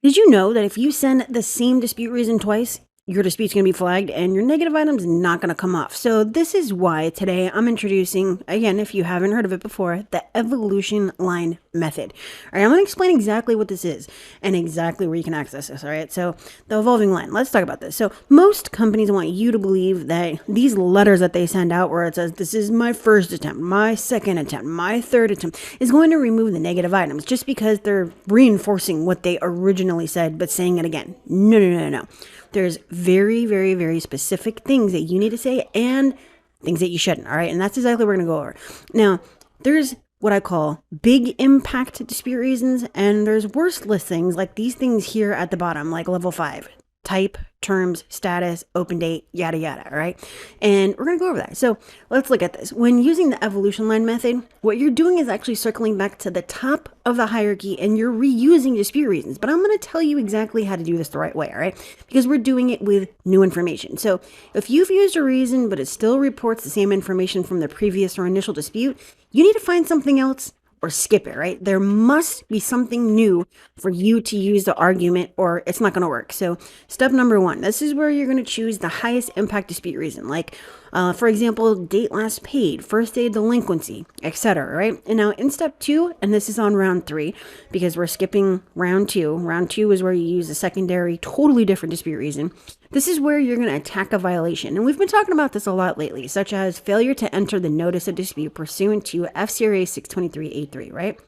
Did you know that if you send the same dispute reason twice, your dispute's going to be flagged and your negative item's not going to come off? So this is why today I'm introducing, again, if you haven't heard of it before, the evolution line method. All right, I'm going to explain exactly what this is and exactly where you can access this. All right, so the evolving line, let's talk about this. So most companies want you to believe that these letters that they send out where it says, this is my first attempt, my second attempt, my third attempt, is going to remove the negative items just because they're reinforcing what they originally said, but saying it again. No, no, no, no. There's very, very, very specific things that you need to say and things that you shouldn't. All right. And that's exactly what we're going to go over. Now, there's what I call big impact dispute reasons, and there's worse listings like these things here at the bottom, like level 5. Type, terms, status, open date, yada, yada, all right? And we're going to go over that. So let's look at this. When using the evolution line method, what you're doing is actually circling back to the top of the hierarchy and you're reusing dispute reasons. But I'm going to tell you exactly how to do this the right way, all right? Because we're doing it with new information. So if you've used a reason, but it still reports the same information from the previous or initial dispute, you need to find something else or skip it, right? There must be something new for you to use the argument or it's not going to work. So step number 1, this is where you're going to choose the highest impact dispute reason. Like, for example, date last paid, first day delinquency, etc. Right? And now in step 2, and this is on round 3, because we're skipping round 2. Round 2 is where you use a secondary, totally different dispute reason. This is where you're going to attack a violation. And we've been talking about this a lot lately, such as failure to enter the notice of dispute pursuant to FCRA 623A3, right?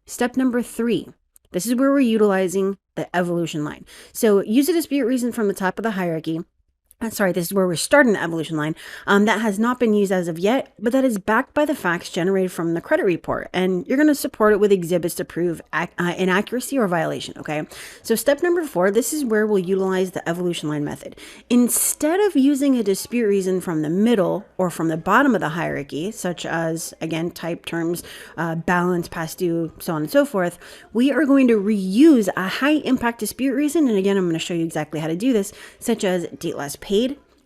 Step number 3. This is where we're utilizing the evolution line. So use a dispute reason from the top of the hierarchy. Sorry, this is where we're starting the evolution line. That has not been used as of yet, but that is backed by the facts generated from the credit report. And you're going to support it with exhibits to prove inaccuracy or violation, okay? So step number 4, this is where we'll utilize the evolution line method. Instead of using a dispute reason from the middle or from the bottom of the hierarchy, such as, again, type, terms, balance, past due, so on and so forth, we are going to reuse a high impact dispute reason. And again, I'm going to show you exactly how to do this, such as date last paid,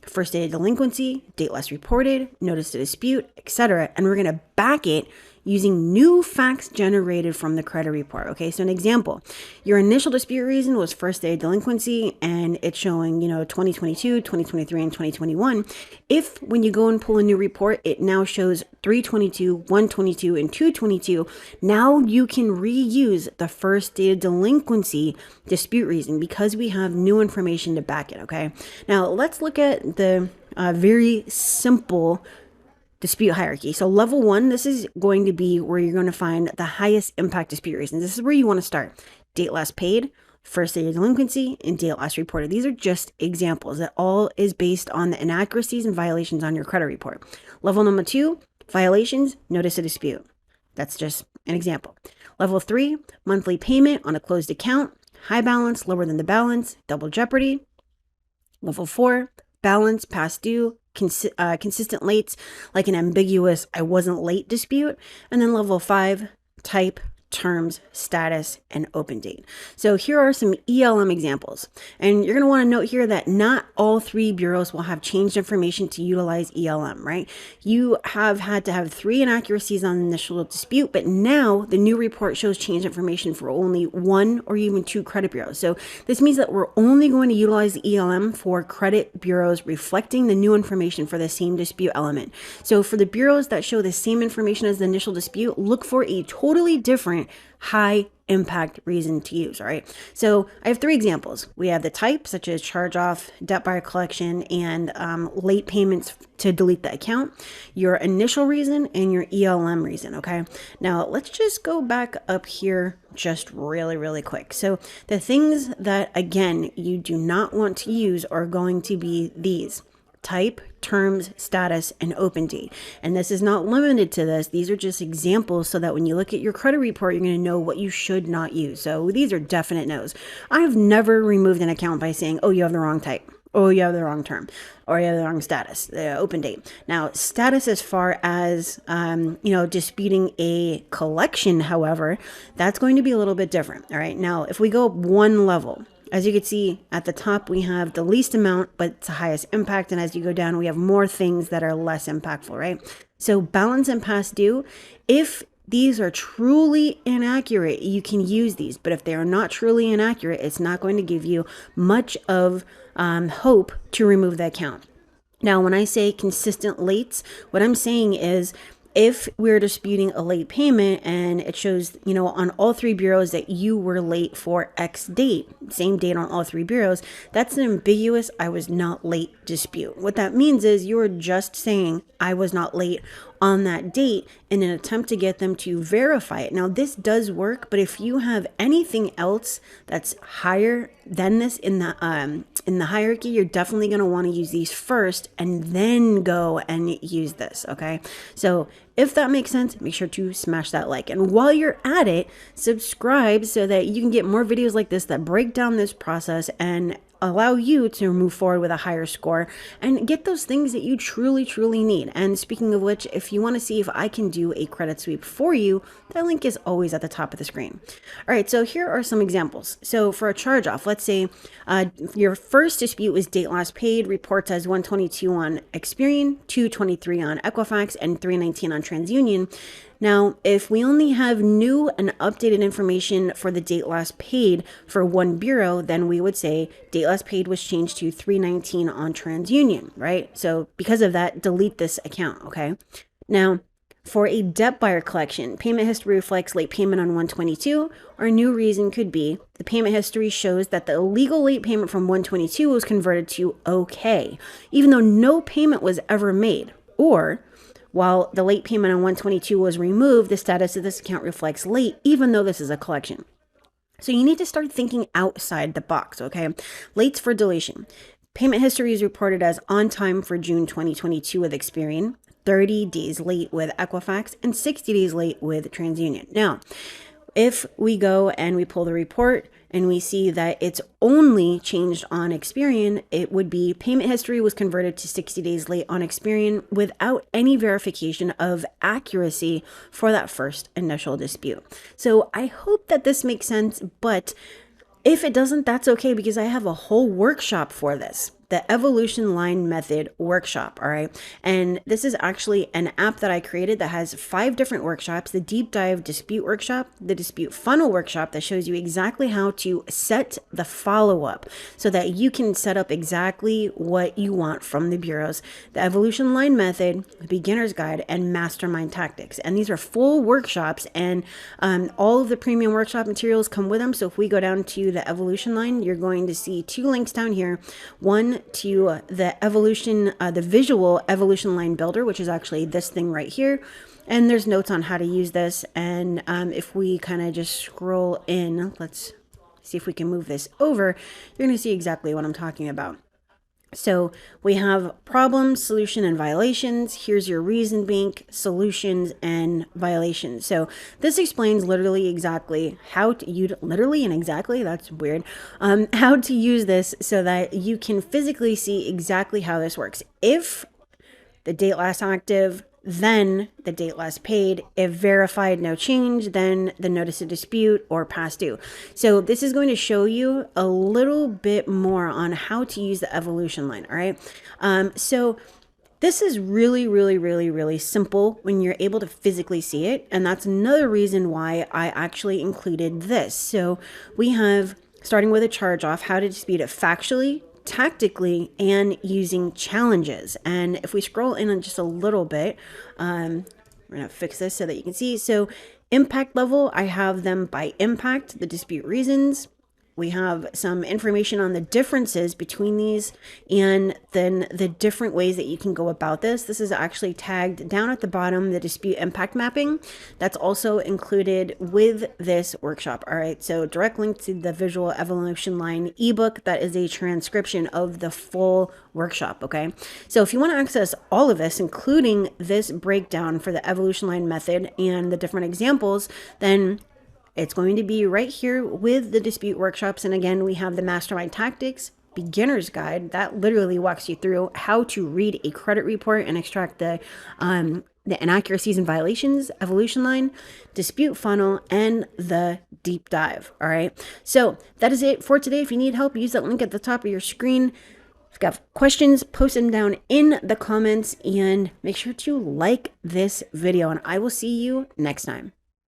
first day of delinquency, date last reported, notice to dispute, etc. And we're going to back it using new facts generated from the credit report. Okay, so an example, your initial dispute reason was first day of delinquency and it's showing, 2022, 2023, and 2021. If when you go and pull a new report, it now shows 322, 122, and 222, now you can reuse the first day of delinquency dispute reason because we have new information to back it, okay? Now let's look at the very simple dispute hierarchy. So level 1, this is going to be where you're going to find the highest impact dispute reasons. This is where you want to start. Date last paid, first day of delinquency, and date last reported. These are just examples. That all is based on the inaccuracies and violations on your credit report. Level number 2, violations, notice of dispute. That's just an example. Level 3, monthly payment on a closed account, high balance, lower than the balance, double jeopardy. Level 4, balance, past due, consistent lates, like an ambiguous I wasn't late dispute. And then level 5, type, terms, status, and open date. So here are some ELM examples. And you're going to want to note here that not all 3 bureaus will have changed information to utilize ELM, right? You have had to have 3 inaccuracies on the initial dispute, but now the new report shows changed information for only 1 or even 2 credit bureaus. So this means that we're only going to utilize the ELM for credit bureaus reflecting the new information for the same dispute element. So for the bureaus that show the same information as the initial dispute, look for a totally different high impact reason to use. All right. So I have 3 examples. We have the type, such as charge off, debt by collection, and late payments to delete the account, your initial reason, and your ELM reason. Okay. Now let's just go back up here just really, really quick. So the things that, again, you do not want to use are going to be these: type, terms, status, and open date. And this is not limited to this. These are just examples so that when you look at your credit report, you're going to know what you should not use. So these are definite no's. I've never removed an account by saying, oh, you have the wrong type. Oh, you have the wrong term, or you have the wrong status, the open date. Now, status as far as, disputing a collection, however, that's going to be a little bit different. All right. Now, if we go up 1 level, as you can see at the top, we have the least amount, but it's the highest impact. And as you go down, we have more things that are less impactful, right? So balance and past due, if these are truly inaccurate, you can use these. But if they are not truly inaccurate, it's not going to give you much of hope to remove the account. Now, when I say consistent lates, what I'm saying is if we're disputing a late payment and it shows, on all three bureaus that you were late for X date, same date on all three bureaus, that's an ambiguous "I was not late" dispute. What that means is you're just saying I was not late on that date in an attempt to get them to verify it. Now, this does work, but if you have anything else that's higher than this in the hierarchy, you're definitely going to want to use these first and then go and use this. Okay, so if that makes sense, make sure to smash that like. And while you're at it, subscribe so that you can get more videos like this that break down this process and allow you to move forward with a higher score and get those things that you truly need. And speaking of which, if you want to see if I can do a credit sweep for you, that link is always at the top of the screen. All right, so here are some examples. So for a charge off, let's say your first dispute was date last paid, reports as 122 on Experian, 223 on Equifax, and 319 on TransUnion. Now, if we only have new and updated information for the date last paid for one bureau, then we would say date last paid was changed to 319 on TransUnion, right? So because of that, delete this account, okay? Now, for a debt buyer collection, payment history reflects late payment on 122, or a new reason could be the payment history shows that the illegal late payment from 122 was converted to okay, even though no payment was ever made. Or while the late payment on 122 was removed, the status of this account reflects late, even though this is a collection. So you need to start thinking outside the box, okay? Lates for deletion. Payment history is reported as on time for June 2022 with Experian, 30 days late with Equifax, and 60 days late with TransUnion. Now, if we go and we pull the report and we see that it's only changed on Experian, it would be payment history was converted to 60 days late on Experian without any verification of accuracy for that first initial dispute. So I hope that this makes sense, but if it doesn't, that's okay, because I have a whole workshop for this. The evolution line method workshop. All right. And this is actually an app that I created that has 5 different workshops: the deep dive dispute workshop, the dispute funnel workshop that shows you exactly how to set the follow-up so that you can set up exactly what you want from the bureaus, the evolution line method, the beginner's guide, and mastermind tactics. And these are full workshops, and all of the premium workshop materials come with them. So if we go down to the evolution line, you're going to see 2 links down here. One to the evolution, the visual evolution line builder, which is actually this thing right here. And there's notes on how to use this. And if we kind of just scroll in, let's see if we can move this over, you're going to see exactly what I'm talking about. So we have problems, solution, and violations. Here's your reason bank, solutions, and violations. So this explains literally exactly how to that's weird, how to use this so that you can physically see exactly how this works. If the date last active, then the date last paid. If verified, no change, then the notice of dispute or past due. So this is going to show you a little bit more on how to use the evolution line. All right. So this is really simple when you're able to physically see it. And that's another reason why I actually included this. So we have, starting with a charge off, how to dispute it factually, tactically, and using challenges. And if we scroll in just a little bit, we're gonna fix this so that you can see. So impact level, I have them by impact, the dispute reasons. We have some information on the differences between these and then the different ways that you can go about this. This is actually tagged down at the bottom, the dispute impact mapping. That's also included with this workshop. All right, so direct link to the visual evolution line ebook. That is a transcription of the full workshop, okay? So if you want to access all of this, including this breakdown for the evolution line method and the different examples, then it's going to be right here with the dispute workshops. And again, we have the mastermind tactics, beginner's guide that literally walks you through how to read a credit report and extract the inaccuracies and violations, evolution line, dispute funnel, and the deep dive. All right. So that is it for today. If you need help, use that link at the top of your screen. If you have questions, post them down in the comments and make sure to like this video, and I will see you next time.